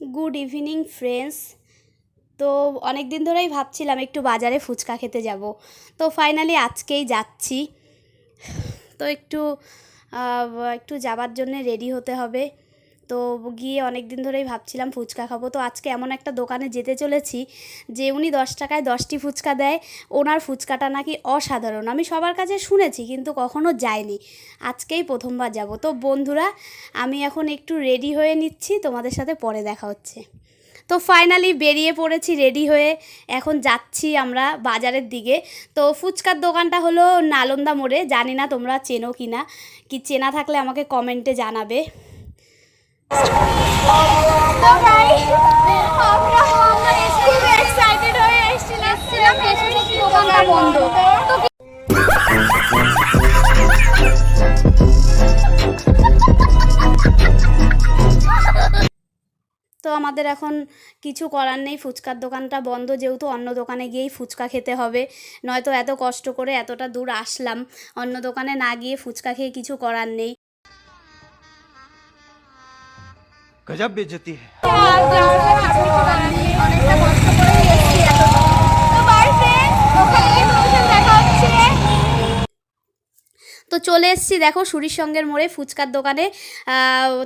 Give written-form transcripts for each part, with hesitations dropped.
Good evening friends. তো অনেক দিন ধরেই ভাবছিলাম একটু বাজারে ফুচকা খেতে যাব, তো ফাইনালি আজকেই যাচ্ছি। তো একটু যাবার জন্য রেডি হতে হবে। তো গিয়ে অনেক দিন ধরেই ভাবছিলাম ফুচকা খাবো, তো আজকে এমন একটা দোকানে যেতে চলেছি যে উনি 10 টাকায় 10টি ফুচকা দেয়। ওনার ফুচকাটা নাকি অসাধারণ, আমি সবার কাছে শুনেছি কিন্তু কখনো যাইনি, আজকেই প্রথমবার যাব। তো বন্ধুরা, আমি এখন একটু রেডি হয়ে নিচ্ছি, তোমাদের সাথে পরে দেখা হচ্ছে। তো ফাইনালি বেরিয়ে পড়েছি রেডি হয়ে, এখন যাচ্ছি আমরা বাজারের দিকে। তো ফুচকার দোকানটা হলো নালন্দা মোড়ে, জানি না তোমরা চেনো কি না, কি চেনা থাকলে আমাকে কমেন্টে জানাবে। দোকানটা বন্ধ। তো আমাদের এখন কিছু করার নেই, ফুচকার দোকানটা বন্ধ যেহেতু অন্য দোকানে গিয়েই ফুচকা খেতে হবে, নয়তো এত কষ্ট করে এতটা দূর আসলাম, অন্য দোকানে না গিয়ে ফুচকা খেয়ে কিছু করার নেই। गजब बेइज्जती है। অনেকটা কষ্ট করে এসেছি এত দূর। তো বাই ফ্রেন্ডস, ওখানে গিয়ে তোমাদের সাথে দেখা হচ্ছে। তো চলে এসেছি দেখো সুরির সঙ্গের মোড়ে ফুচকার দোকানে।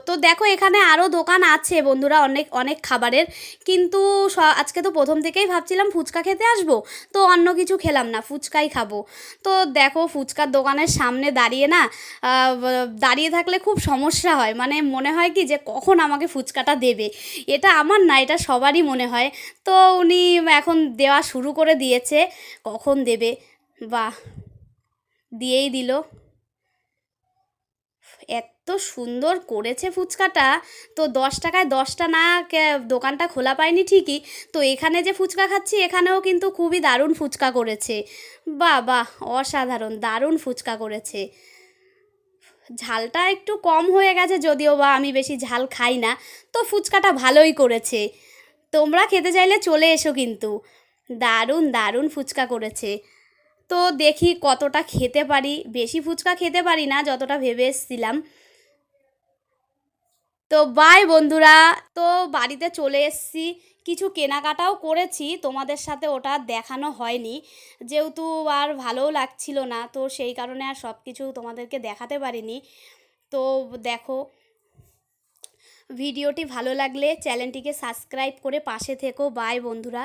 তো দেখো এখানে আরও দোকান আছে বন্ধুরা, অনেক অনেক খাবারের, কিন্তু আজকে তো প্রথম থেকেই ভাবছিলাম ফুচকা খেতে আসবো, তো অন্য কিছু খেলাম না, ফুচকাই খাবো। তো দেখো ফুচকার দোকানের সামনে দাঁড়িয়ে না, দাঁড়িয়ে থাকলে খুব সমস্যা হয়, মানে মনে হয় কি যে কখন আমাকে ফুচকাটা দেবে। এটা আমার না, এটা সবারই মনে হয়। তো উনি এখন দেওয়া শুরু করে দিয়েছে, কখন দেবে, বাহ, দিয়েই দিল। এত সুন্দর করেছে ফুচকাটা। তো 10 টাকায় 10টা না, দোকানটা খোলা পায়নি ঠিকই, তো এখানে যে ফুচকা খাচ্ছি এখানেও কিন্তু খুবই দারুণ ফুচকা করেছে। বাহ বাহ, অসাধারণ, দারুণ ফুচকা করেছে। ঝালটা একটু কম হয়ে গেছে যদিও বা আমি বেশি ঝাল খাই না, তো ফুচকাটা ভালোই করেছে। তোমরা খেতে চাইলে চলে এসো কিন্তু, দারুণ দারুণ ফুচকা করেছে। তো দেখি কতটা খেতে পারি, বেশি ফুচকা খেতে পারি না যতটা ভেবে এসেছিলাম। তো বাই বন্ধুরা, তো বাড়িতে চলে এসেছি, কিছু কেনাকাটাও করেছি, তোমাদের সাথে ওটা দেখানো হয়নি যেহেতু আর ভালোও লাগছিল না, তো সেই কারণে আর সব কিছু তোমাদেরকে দেখাতে পারিনি। তো দেখো, ভিডিওটি ভালো লাগলে চ্যানেলটিকে সাবস্ক্রাইব করে পাশে থেকো। বাই বন্ধুরা।